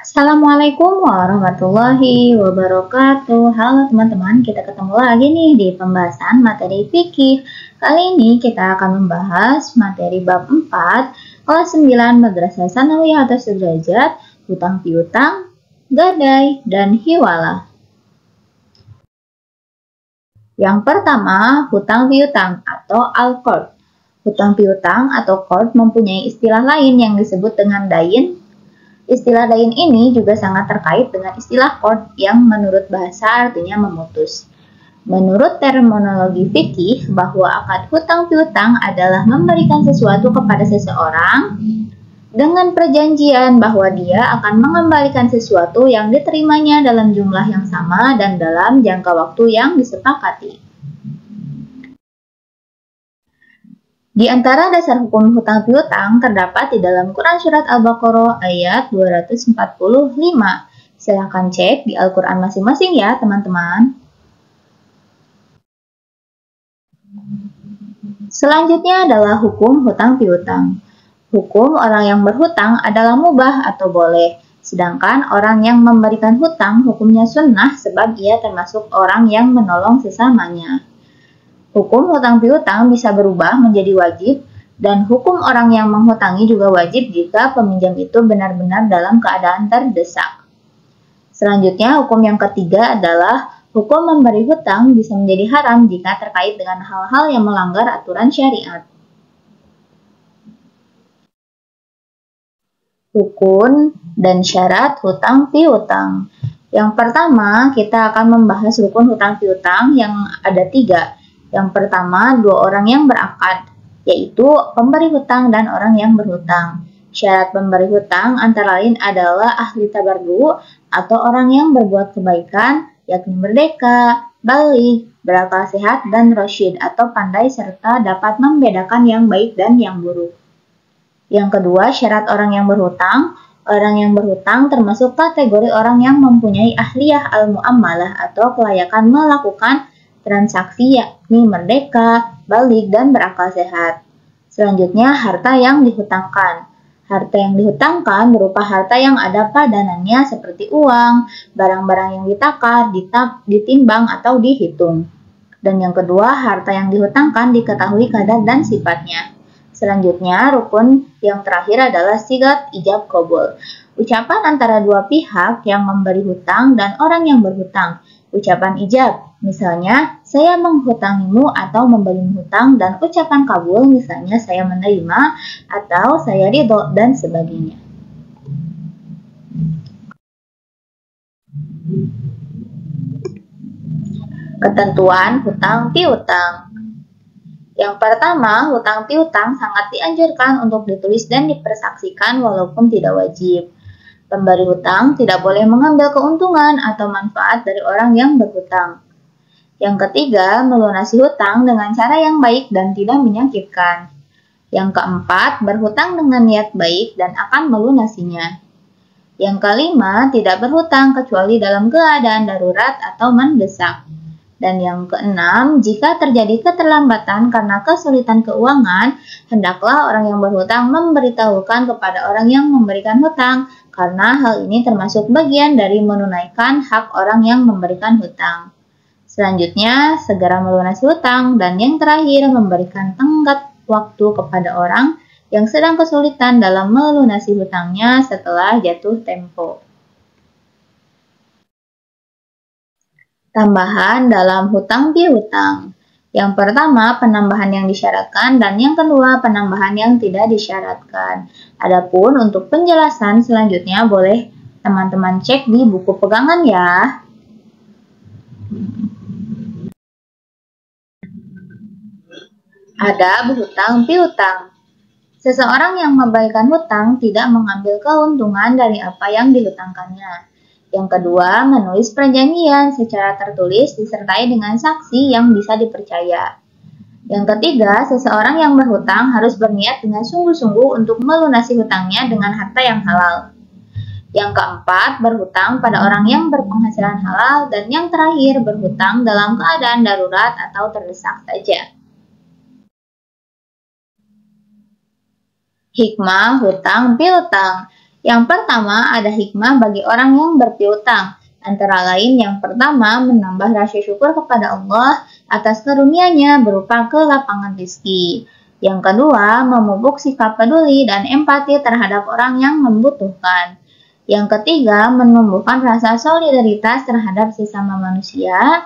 Assalamualaikum warahmatullahi wabarakatuh. Halo teman-teman, kita ketemu lagi nih di pembahasan materi fikih. Kali ini kita akan membahas materi bab 4, kelas 9 Madrasah Tsanawiyah atau Sederajat, hutang piutang, gadai, dan hiwalah. Yang pertama, hutang piutang atau al-qard. Hutang piutang atau qard mempunyai istilah lain yang disebut dengan dain. Istilah dain ini juga sangat terkait dengan istilah qard yang menurut bahasa artinya memutus. Menurut terminologi fikih, bahwa akad hutang piutang adalah memberikan sesuatu kepada seseorang dengan perjanjian bahwa dia akan mengembalikan sesuatu yang diterimanya dalam jumlah yang sama dan dalam jangka waktu yang disepakati. Di antara dasar hukum hutang piutang terdapat di dalam Quran Surat Al-Baqarah ayat 245. Silahkan cek di Al-Quran masing-masing ya teman-teman. Selanjutnya adalah hukum hutang piutang. Hukum orang yang berhutang adalah mubah atau boleh. Sedangkan orang yang memberikan hutang hukumnya sunnah sebab ia termasuk orang yang menolong sesamanya. Hukum hutang piutang bisa berubah menjadi wajib, dan hukum orang yang menghutangi juga wajib jika peminjam itu benar-benar dalam keadaan terdesak. Selanjutnya, hukum yang ketiga adalah hukum memberi hutang bisa menjadi haram jika terkait dengan hal-hal yang melanggar aturan syariat. Rukun dan syarat hutang piutang. Yang pertama, kita akan membahas rukun hutang piutang yang ada 3. Yang pertama, 2 orang yang berakad, yaitu pemberi hutang dan orang yang berhutang. Syarat pemberi hutang antara lain adalah ahli tabarru atau orang yang berbuat kebaikan, yakni merdeka, baligh, berakal sehat, dan rasyid atau pandai serta dapat membedakan yang baik dan yang buruk. Yang kedua, syarat orang yang berhutang. Orang yang berhutang termasuk kategori orang yang mempunyai ahliyah al-mu'ammalah atau kelayakan melakukan transaksi yakni merdeka, baligh, dan berakal sehat. Selanjutnya, harta yang dihutangkan. Harta yang dihutangkan berupa harta yang ada padanannya seperti uang, barang-barang yang ditakar, ditimbang, atau dihitung. Dan yang kedua, harta yang dihutangkan diketahui kadar dan sifatnya. Selanjutnya, rukun yang terakhir adalah sigat ijab qabul. Ucapan antara dua pihak yang memberi hutang dan orang yang berhutang. Ucapan ijab, misalnya saya menghutangimu atau memberimu hutang, dan ucapan kabul, misalnya saya menerima atau saya ridho, dan sebagainya. Ketentuan hutang piutang. Yang pertama, hutang piutang sangat dianjurkan untuk ditulis dan dipersaksikan walaupun tidak wajib. Pemberi hutang tidak boleh mengambil keuntungan atau manfaat dari orang yang berhutang. Yang ketiga, melunasi hutang dengan cara yang baik dan tidak menyakitkan. Yang keempat, berhutang dengan niat baik dan akan melunasinya. Yang kelima, tidak berhutang kecuali dalam keadaan darurat atau mendesak. Dan yang keenam, jika terjadi keterlambatan karena kesulitan keuangan, hendaklah orang yang berhutang memberitahukan kepada orang yang memberikan hutang, karena hal ini termasuk bagian dari menunaikan hak orang yang memberikan hutang. Selanjutnya, segera melunasi hutang, dan yang terakhir, memberikan tenggat waktu kepada orang yang sedang kesulitan dalam melunasi hutangnya setelah jatuh tempo. Tambahan dalam hutang piutang. Yang pertama, penambahan yang disyaratkan, dan yang kedua, penambahan yang tidak disyaratkan. Adapun untuk penjelasan selanjutnya boleh teman-teman cek di buku pegangan ya. Ada berhutang piutang. Seseorang yang memberikan hutang tidak mengambil keuntungan dari apa yang dihutangkannya. Yang kedua, menulis perjanjian secara tertulis disertai dengan saksi yang bisa dipercaya. Yang ketiga, seseorang yang berhutang harus berniat dengan sungguh-sungguh untuk melunasi hutangnya dengan harta yang halal. Yang keempat, berhutang pada orang yang berpenghasilan halal. Dan yang terakhir, berhutang dalam keadaan darurat atau terdesak saja. Hikmah hutang piutang. Yang pertama, ada hikmah bagi orang yang berpiutang. Antara lain yang pertama, menambah rasa syukur kepada Allah atas karunia-Nya berupa kelapangan rezeki. Yang kedua, memupuk sikap peduli dan empati terhadap orang yang membutuhkan. Yang ketiga, menumbuhkan rasa solidaritas terhadap sesama manusia.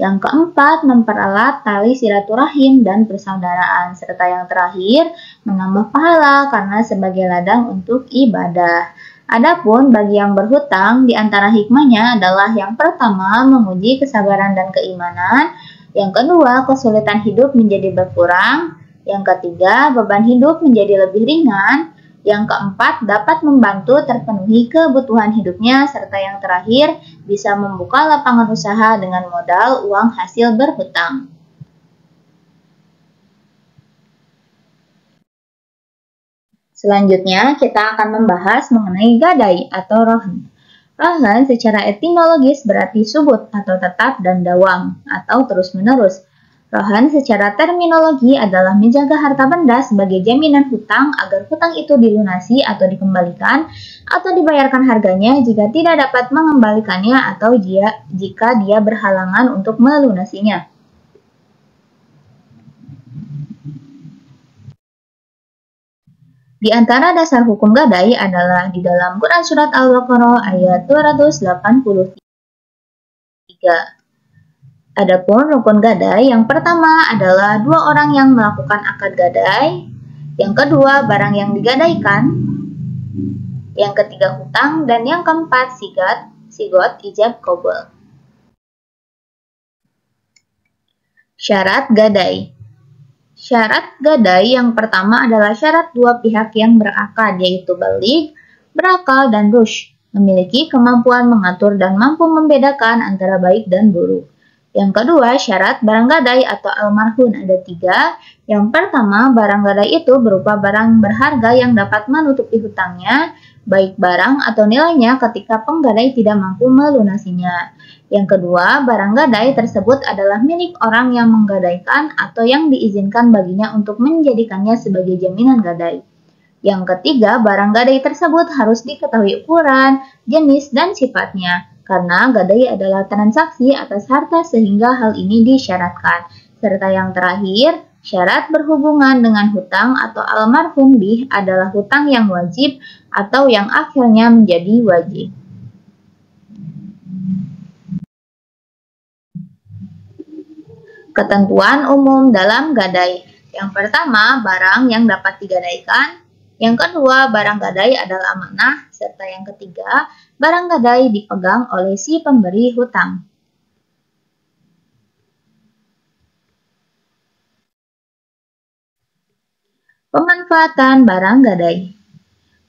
Yang keempat, memperalat tali silaturahim dan persaudaraan. Serta yang terakhir, menambah pahala karena sebagai ladang untuk ibadah. Adapun bagi yang berhutang, di antara hikmahnya adalah yang pertama, menguji kesabaran dan keimanan. Yang kedua, kesulitan hidup menjadi berkurang. Yang ketiga, beban hidup menjadi lebih ringan. Yang keempat, dapat membantu terpenuhi kebutuhan hidupnya. Serta yang terakhir, bisa membuka lapangan usaha dengan modal uang hasil berhutang. Selanjutnya, kita akan membahas mengenai gadai atau rohan. Rohan secara etimologis berarti subut atau tetap dan dawam atau terus-menerus. Rohan secara terminologi adalah menjaga harta benda sebagai jaminan hutang agar hutang itu dilunasi atau dikembalikan atau dibayarkan harganya jika tidak dapat mengembalikannya atau jika dia berhalangan untuk melunasinya. Di antara dasar hukum gadai adalah di dalam Quran Surat Al-Baqarah ayat 283. Adapun rukun gadai yang pertama adalah dua orang yang melakukan akad gadai, yang kedua barang yang digadaikan, yang ketiga hutang, dan yang keempat sigot ijab qabul. Syarat gadai. Syarat gadai yang pertama adalah syarat dua pihak yang berakad, yaitu baligh, berakal, dan rushd, memiliki kemampuan mengatur dan mampu membedakan antara baik dan buruk. Yang kedua, syarat barang gadai atau al-marhun ada 3. Yang pertama, barang gadai itu berupa barang berharga yang dapat menutupi hutangnya, baik barang atau nilainya ketika penggadai tidak mampu melunasinya. Yang kedua, barang gadai tersebut adalah milik orang yang menggadaikan atau yang diizinkan baginya untuk menjadikannya sebagai jaminan gadai. Yang ketiga, barang gadai tersebut harus diketahui ukuran, jenis, dan sifatnya, karena gadai adalah transaksi atas harta sehingga hal ini disyaratkan. Serta yang terakhir, syarat berhubungan dengan hutang atau almarhum bih adalah hutang yang wajib atau yang akhirnya menjadi wajib. Ketentuan umum dalam gadai. Yang pertama, barang yang dapat digadaikan. Yang kedua, barang gadai adalah amanah. Serta yang ketiga, barang gadai dipegang oleh si pemberi hutang. Pemanfaatan barang gadai.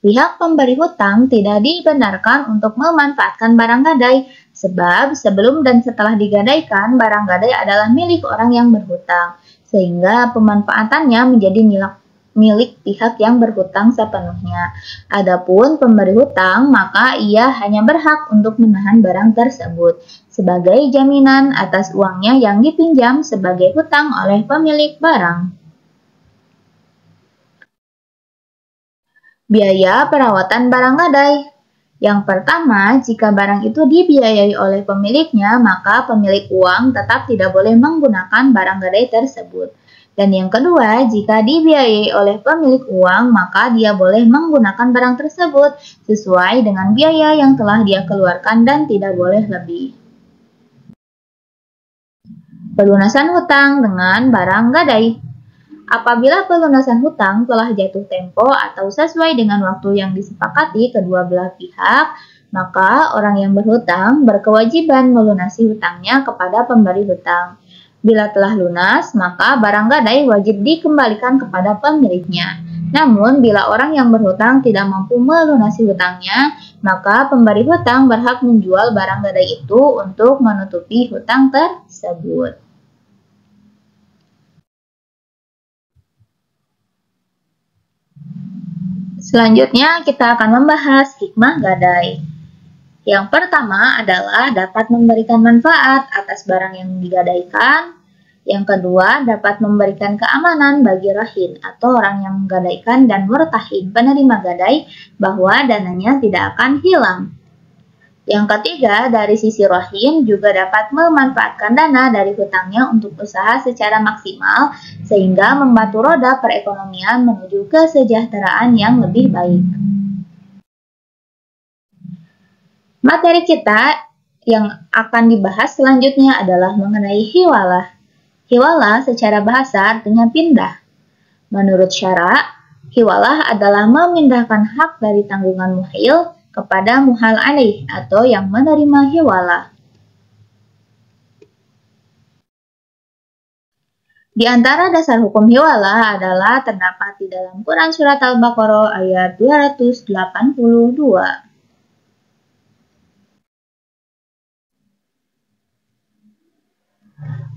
Pihak pemberi hutang tidak dibenarkan untuk memanfaatkan barang gadai, sebab sebelum dan setelah digadaikan, barang gadai adalah milik orang yang berhutang, sehingga pemanfaatannya menjadi milik pihak yang berhutang sepenuhnya. Adapun pemberi hutang, maka ia hanya berhak untuk menahan barang tersebut sebagai jaminan atas uangnya yang dipinjam sebagai hutang oleh pemilik barang. Biaya perawatan barang gadai. Yang pertama, jika barang itu dibiayai oleh pemiliknya, maka pemilik uang tetap tidak boleh menggunakan barang gadai tersebut. Dan yang kedua, jika dibiayai oleh pemilik uang, maka dia boleh menggunakan barang tersebut sesuai dengan biaya yang telah dia keluarkan dan tidak boleh lebih. Pelunasan hutang dengan barang gadai. Apabila pelunasan hutang telah jatuh tempo atau sesuai dengan waktu yang disepakati kedua belah pihak, maka orang yang berhutang berkewajiban melunasi hutangnya kepada pemberi hutang. Bila telah lunas, maka barang gadai wajib dikembalikan kepada pemiliknya. Namun, bila orang yang berhutang tidak mampu melunasi hutangnya, maka pemberi hutang berhak menjual barang gadai itu untuk menutupi hutang tersebut. Selanjutnya, kita akan membahas hikmah gadai. Yang pertama adalah dapat memberikan manfaat atas barang yang digadaikan. Yang kedua, dapat memberikan keamanan bagi rahin atau orang yang menggadaikan dan murtahin penerima gadai bahwa dananya tidak akan hilang. Yang ketiga, dari sisi rahin juga dapat memanfaatkan dana dari hutangnya untuk usaha secara maksimal sehingga membantu roda perekonomian menuju kesejahteraan yang lebih baik. Materi kita yang akan dibahas selanjutnya adalah mengenai hiwalah. Hiwalah secara bahasa artinya pindah. Menurut syara, hiwalah adalah memindahkan hak dari tanggungan muhil kepada muhal alaih atau yang menerima hiwalah. Di antara dasar hukum hiwalah adalah terdapat di dalam Quran Surat Al-Baqarah ayat 282.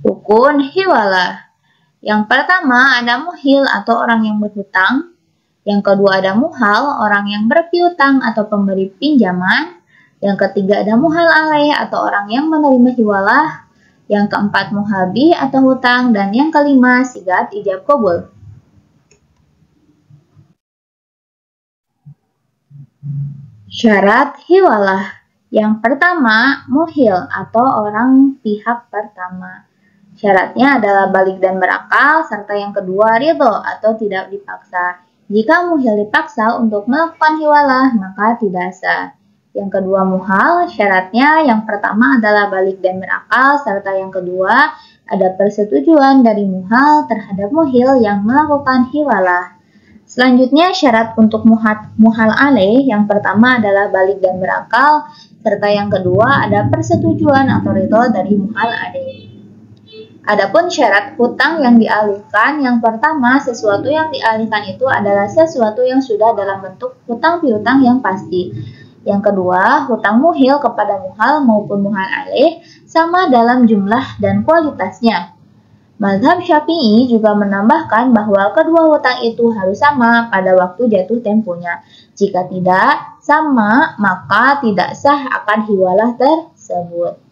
Rukun hiwalah. Yang pertama ada muhil atau orang yang berhutang. Yang kedua ada muhal, orang yang berpiutang atau pemberi pinjaman. Yang ketiga ada muhal alaih atau orang yang menerima hiwalah. Yang keempat muhal bih atau hutang. Dan yang kelima sigat ijab qabul. Syarat hiwalah. Yang pertama muhil atau orang pihak pertama. Syaratnya adalah balik dan berakal, serta yang kedua ridho atau tidak dipaksa. Jika muhil dipaksa untuk melakukan hiwalah, maka tidak sah. Yang kedua muhal, syaratnya yang pertama adalah balik dan berakal, serta yang kedua ada persetujuan dari muhal terhadap muhil yang melakukan hiwalah. Selanjutnya syarat untuk muhal alaih, yang pertama adalah balik dan berakal, serta yang kedua ada persetujuan atau ridho dari muhal alaih. Adapun syarat hutang yang dialihkan, yang pertama sesuatu yang dialihkan itu adalah sesuatu yang sudah dalam bentuk hutang piutang yang pasti. Yang kedua, hutang muhil kepada muhal maupun muhal alaih sama dalam jumlah dan kualitasnya. Mazhab Syafi'i juga menambahkan bahwa kedua hutang itu harus sama pada waktu jatuh temponya. Jika tidak sama, maka tidak sah akan hiwalah tersebut.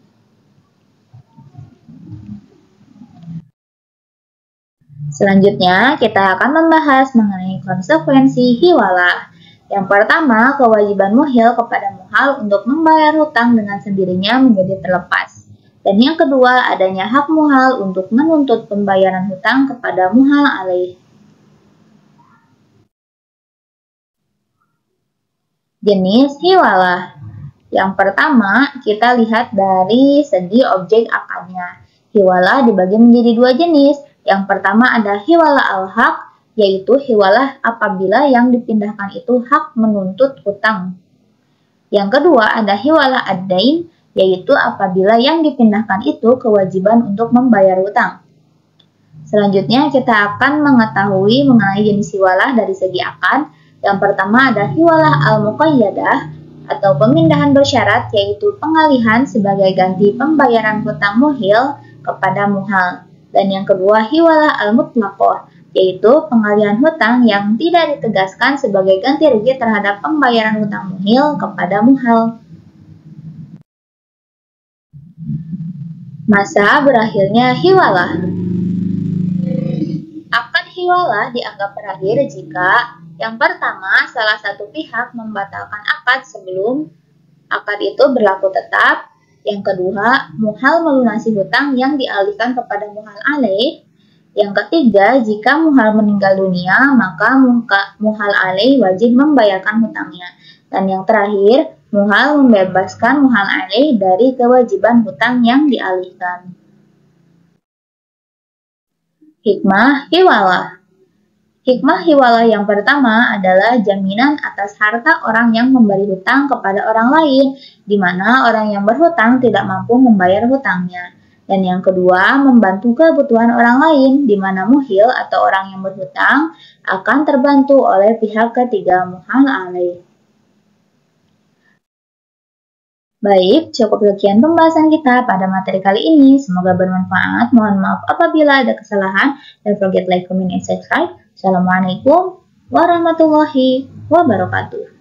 Selanjutnya, kita akan membahas mengenai konsekuensi hiwalah. Yang pertama, kewajiban muhil kepada muhal untuk membayar hutang dengan sendirinya menjadi terlepas. Dan yang kedua, adanya hak muhal untuk menuntut pembayaran hutang kepada muhal alaih. Jenis hiwalah. Yang pertama, kita lihat dari segi objek akadnya. Hiwalah dibagi menjadi dua jenis. Yang pertama ada hiwalah al-haq, yaitu hiwalah apabila yang dipindahkan itu hak menuntut hutang. Yang kedua ada hiwalah ad-dain, yaitu apabila yang dipindahkan itu kewajiban untuk membayar hutang. Selanjutnya kita akan mengetahui mengenai jenis hiwalah dari segi akad. Yang pertama ada hiwalah al-muqayyadah atau pemindahan bersyarat, yaitu pengalihan sebagai ganti pembayaran hutang muhil kepada muhal. Dan yang kedua hiwalah al-mutlaqah, yaitu pengalihan hutang yang tidak ditegaskan sebagai ganti rugi terhadap pembayaran hutang muhil kepada muhal. Masa berakhirnya hiwalah. Akad hiwalah dianggap berakhir jika yang pertama salah satu pihak membatalkan akad sebelum akad itu berlaku tetap. Yang kedua, muhal melunasi hutang yang dialihkan kepada muhal alaih. Yang ketiga, jika muhal meninggal dunia, maka muhal alaih wajib membayarkan hutangnya. Dan yang terakhir, muhal membebaskan muhal alaih dari kewajiban hutang yang dialihkan. Hikmah hiwalah. Hikmah hiwalah yang pertama adalah jaminan atas harta orang yang memberi hutang kepada orang lain, di mana orang yang berhutang tidak mampu membayar hutangnya. Dan yang kedua, membantu kebutuhan orang lain, di mana muhil atau orang yang berhutang akan terbantu oleh pihak ketiga muhal alaih. Baik, cukup sekian pembahasan kita pada materi kali ini. Semoga bermanfaat. Mohon maaf apabila ada kesalahan. Don't forget like, comment, and subscribe. Assalamualaikum warahmatullahi wabarakatuh.